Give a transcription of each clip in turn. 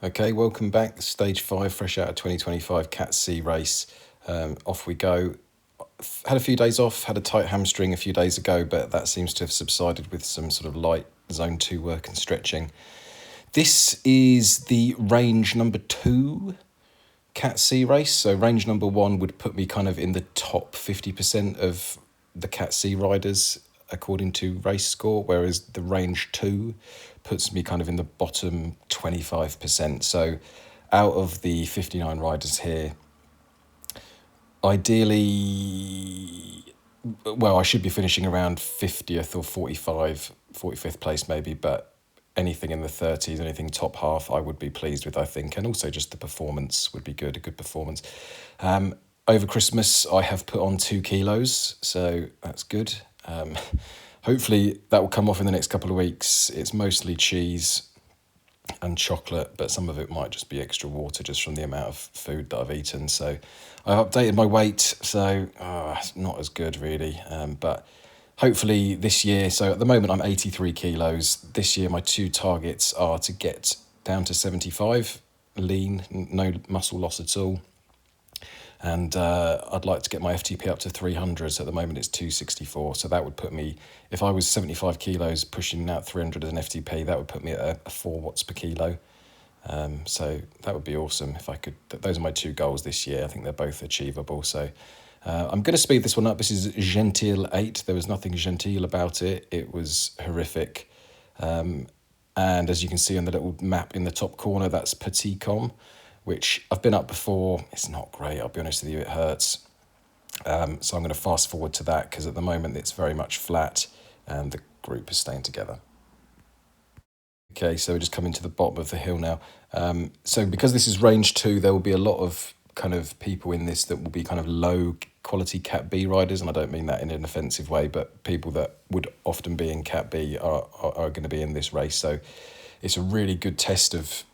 Okay, welcome back. Stage 5, fresh out of 2025 Cat C race. Off we go. Had a few days off, had a tight hamstring a few days ago, but that seems to have subsided with some sort of light zone 2 work and stretching. This is the range number 2 Cat C race. So range number 1 would put me kind of in the top 50% of the Cat C riders according to race score, whereas the range 2 puts me kind of in the bottom 25%. So out of the 59 riders here, ideally, well, I should be finishing around 50th or 45th place maybe, but anything in the 30s, anything top half, I would be pleased with, I think. And also just the performance would be good, a good performance. Over Christmas, I have put on 2 kilos, so that's good. Hopefully that will come off in the next couple of weeks. It's mostly cheese and chocolate, but some of it might just be extra water just from the amount of food that I've eaten. So I've updated my weight, so it's not as good really. But hopefully this year, so at the moment I'm 83 kilos. This year my 2 targets are to get down to 75, lean, no muscle loss at all. And I'd like to get my FTP up to 300. So at the moment it's 264. So that would put me, if I was 75 kilos pushing out 300 as an FTP, that would put me at a 4 watts per kilo. So that would be awesome if I could. Those are my 2 goals this year. I think they're both achievable. So I'm going to speed this one up. This is Gentile 8. There was nothing genteel about it. It was horrific. And as you can see on the little map in the top corner, that's Petit Com, which I've been up before. It's not great, I'll be honest with you, it hurts. So I'm going to fast forward to that because at the moment it's very much flat and the group is staying together. Okay, so we're just coming to the bottom of the hill now. So because this is range 2, there will be a lot of kind of people in this that will be kind of low quality Cat B riders, and I don't mean that in an offensive way, but people that would often be in Cat B are going to be in this race. So it's a really good test of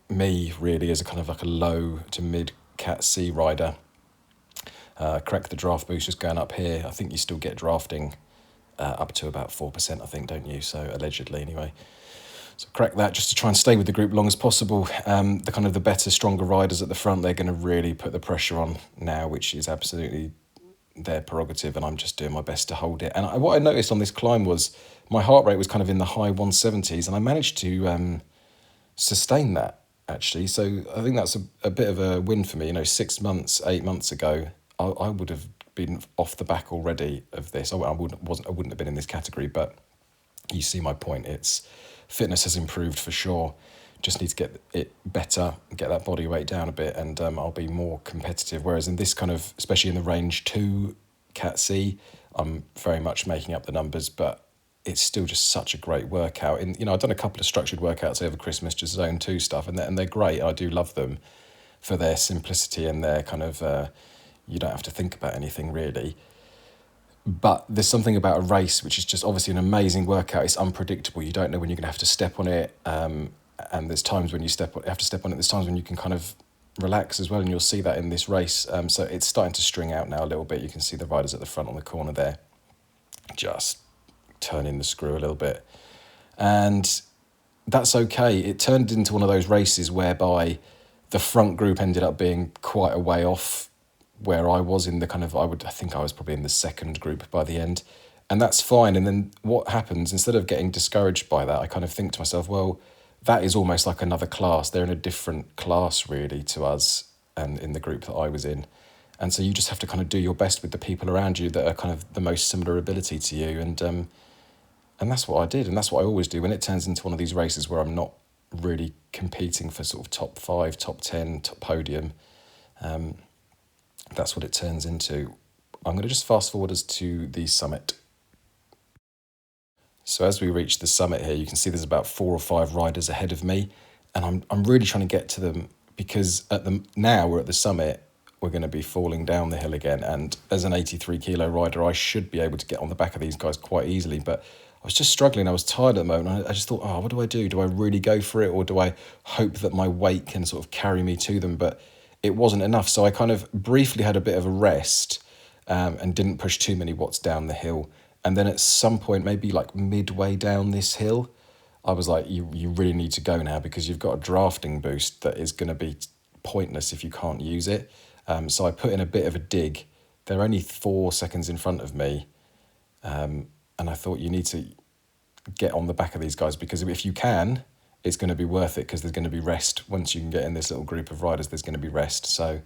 me really as a kind of like a low to mid Cat C rider. Correct, the draft boost just going up here. I think you still get drafting up to about 4%, I think, don't you? So allegedly anyway. So crack that just to try and stay with the group long as possible. The kind of the better, stronger riders at the front, they're going to really put the pressure on now, which is absolutely their prerogative, and I'm just doing my best to hold it. And what I noticed on this climb was my heart rate was kind of in the high 170s, and I managed to sustain that, actually. So I think that's a bit of a win for me. 6 months, 8 months ago, I would have been off the back already of this. I wouldn't have been in this category, but you see my point. It's fitness has improved for sure. Just need to get it better, get that body weight down a bit, and I'll be more competitive. Whereas in this kind of, especially in the range 2 Cat C, I'm very much making up the numbers, but it's still just such a great workout. And I've done a couple of structured workouts over Christmas, just zone 2 stuff, and they're great. I do love them for their simplicity and their kind of you don't have to think about anything really. But there's something about a race which is just obviously an amazing workout. It's unpredictable. You don't know when you're going to have to step on it, and there's times when you have to step on it. There's times when you can kind of relax as well, and you'll see that in this race. So it's starting to string out now a little bit. You can see the riders at the front on the corner there, just turning the screw a little bit, and that's okay. It turned into one of those races whereby the front group ended up being quite a way off where I was in the kind of, I think I was probably in the second group by the end, and that's fine. And then what happens, instead of getting discouraged by that, I kind of think to myself, well, that is almost like another class. They're in a different class really to us and in the group that I was in. And so you just have to kind of do your best with the people around you that are kind of the most similar ability to you. And that's what I did, and that's what I always do when it turns into one of these races where I'm not really competing for sort of top 5, top 10, top podium. That's what it turns into. I'm going to just fast forward us to the summit. So as we reach the summit here, you can see there's about 4 or 5 riders ahead of me, and I'm really trying to get to them because now we're at the summit. We're going to be falling down the hill again, and as an 83 kilo rider, I should be able to get on the back of these guys quite easily, but I was just struggling. I was tired at the moment. I just thought, what do I do? Do I really go for it, or do I hope that my weight can sort of carry me to them? But it wasn't enough. So I kind of briefly had a bit of a rest and didn't push too many watts down the hill. And then at some point, maybe like midway down this hill, I was like, you really need to go now because you've got a drafting boost that is going to be pointless if you can't use it. So I put in a bit of a dig. They're only 4 seconds in front of me, and I thought you need to get on the back of these guys because if you can, it's going to be worth it because there's going to be rest. Once you can get in this little group of riders, there's going to be rest. So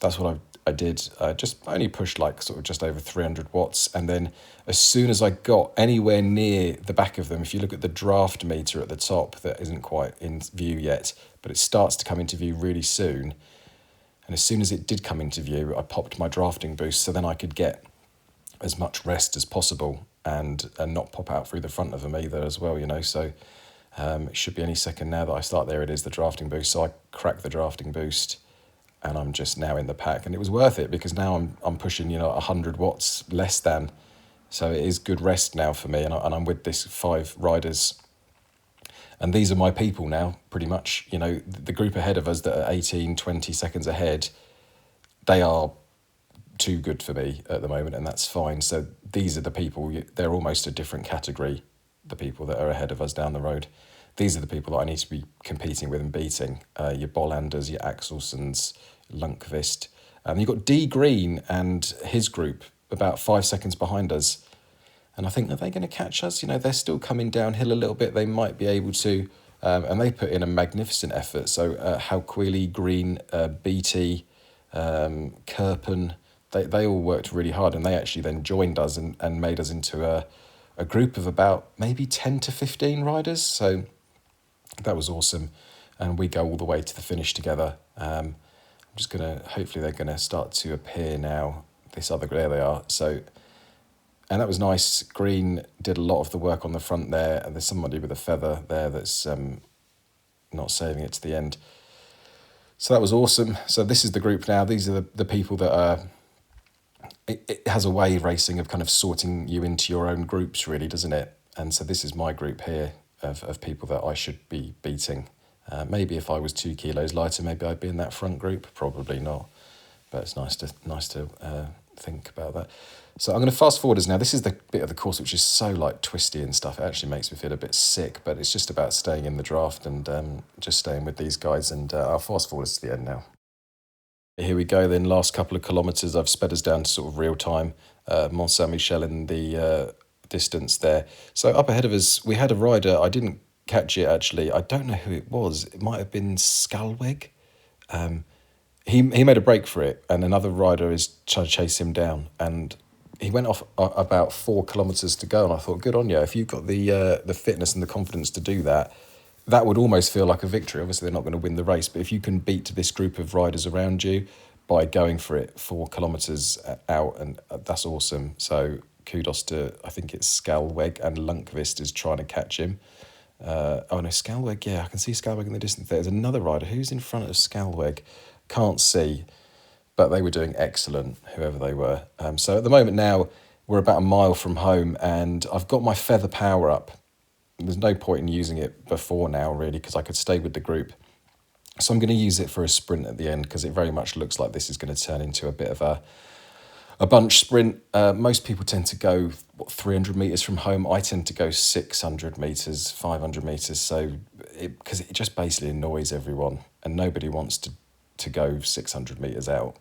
that's what I did. Just only pushed like sort of just over 300 watts. And then as soon as I got anywhere near the back of them, if you look at the draft meter at the top, that isn't quite in view yet, but it starts to come into view really soon. And as soon as it did come into view, I popped my drafting boost so then I could get as much rest as possible and not pop out through the front of them either as well, you know. So it should be any second now that I start. There it is, the drafting boost. So I cracked the drafting boost and I'm just now in the pack. And it was worth it because now I'm pushing, 100 watts less than. So it is good rest now for me. And I'm with this 5 riders. And these are my people now, pretty much. The group ahead of us that are 18, 20 seconds ahead, they are too good for me at the moment, and that's fine. So these are the people, they're almost a different category, the people that are ahead of us down the road. These are the people that I need to be competing with and beating. Your Bollanders, your Axelsons, Lundqvist. You've got D Green and his group about 5 seconds behind us. And I think, are they going to catch us? They're still coming downhill a little bit. They might be able to. And they put in a magnificent effort. So Hauquili, Green, Beatty, Kerpen, they all worked really hard, and they actually then joined us and made us into a group of about maybe 10 to 15 riders. So that was awesome. And we go all the way to the finish together. I'm just going to, hopefully they're going to start to appear now. There they are. So, and that was nice. Green did a lot of the work on the front there, and there's somebody with a feather there that's not saving it to the end. So that was awesome. So this is the group now. These are the people that are... It has a way, racing, of kind of sorting you into your own groups, really, doesn't it? And so this is my group here of people that I should be beating. Maybe if I was 2 kilos lighter, maybe I'd be in that front group. Probably not. But it's nice to think about that. So I'm going to fast forward us now. This is the bit of the course which is so like twisty and stuff. It actually makes me feel a bit sick, but it's just about staying in the draft and just staying with these guys. And I'll fast forward us to the end now. Here we go then, last couple of kilometres. I've sped us down to sort of real time. Mont Saint-Michel in the distance there. So up ahead of us, we had a rider. I didn't catch it actually. I don't know who it was. It might have been Scalweg. He made a break for it, and another rider is trying to chase him down. And he went off about 4 kilometres to go, and I thought, good on you. If you've got the fitness and the confidence to do that, that would almost feel like a victory. Obviously, they're not going to win the race, but if you can beat this group of riders around you by going for it 4 kilometres out, and that's awesome. So kudos to, I think it's Scalweg, and Lundqvist is trying to catch him. Scalweg, yeah, I can see Scalweg in the distance. There's another rider. Who's in front of Scalweg? Can't see, but they were doing excellent, whoever they were. So at the moment now, we're about a mile from home, and I've got my feather power up. There's no point in using it before now, really, because I could stay with the group. So I'm going to use it for a sprint at the end, because it very much looks like this is going to turn into a bit of a bunch sprint. Most people tend to go 300 metres from home. I tend to go 600 metres, 500 metres. So because it just basically annoys everyone, and nobody wants to go 600 metres out.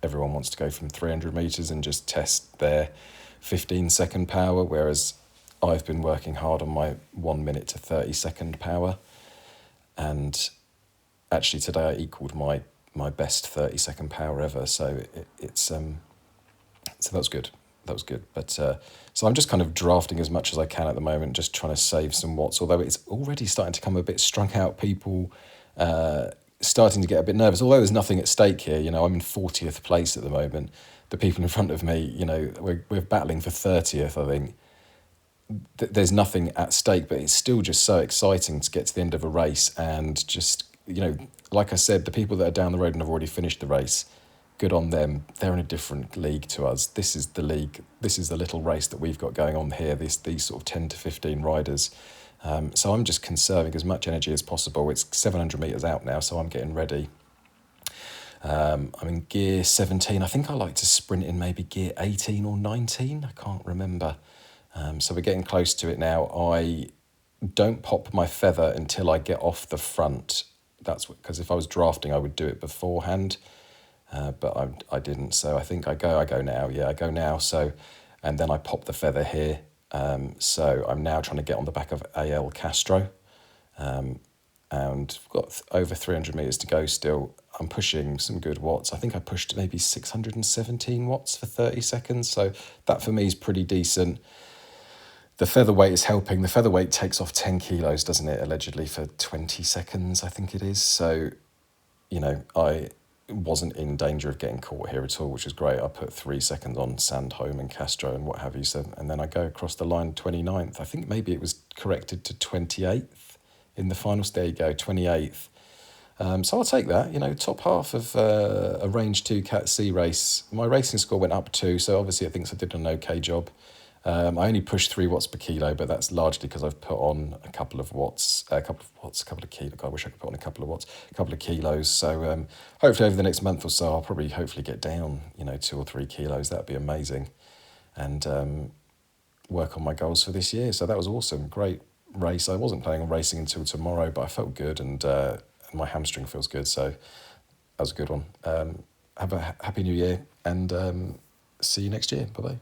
Everyone wants to go from 300 metres and just test their 15-second power, whereas I've been working hard on my 1 minute to 30-second power, and actually today I equalled my best 30-second power ever. So so that was good. But so I'm just kind of drafting as much as I can at the moment, just trying to save some watts. Although it's already starting to come a bit strung out. People starting to get a bit nervous. Although there's nothing at stake here. I'm in 40th place at the moment. The people in front of me, we're battling for 30th, I think. There's nothing at stake, but it's still just so exciting to get to the end of a race and just, like I said, the people that are down the road and have already finished the race, good on them. They're in a different league to us. This is the league. This is the little race that we've got going on here, these sort of 10 to 15 riders. So I'm just conserving as much energy as possible. It's 700 metres out now, so I'm getting ready. I'm in gear 17. I think I like to sprint in maybe gear 18 or 19. I can't remember. So we're getting close to it now. I don't pop my feather until I get off the front. That's because if I was drafting, I would do it beforehand, but I didn't. So I think I go now. Yeah, I go now. So, and then I pop the feather here. So I'm now trying to get on the back of AL Castro, and I've got over 300 meters to go still. I'm pushing some good watts. I think I pushed maybe 617 watts for 30 seconds. So that for me is pretty decent. The featherweight is helping. The featherweight takes off 10 kilos, doesn't it, allegedly, for 20 seconds, I think it is. So, I wasn't in danger of getting caught here at all, which is great. I put 3 seconds on Sandholm and Castro and what have you. So, and then I go across the line 29th. I think maybe it was corrected to 28th in the finals. There you go, 28th. So I'll take that, top half of a Range 2 Cat C race. My racing score went up 2, so obviously I think I did an okay job. I only pushed 3 watts per kilo, but that's largely because I've put on a couple of kilos. God, I wish I could put on a couple of watts, a couple of kilos. So hopefully over the next month or so, I'll probably hopefully get down, 2 or 3 kilos. That'd be amazing. And work on my goals for this year. So that was awesome. Great race. I wasn't planning on racing until tomorrow, but I felt good and my hamstring feels good. So that was a good one. Have a happy new year and see you next year. Bye-bye.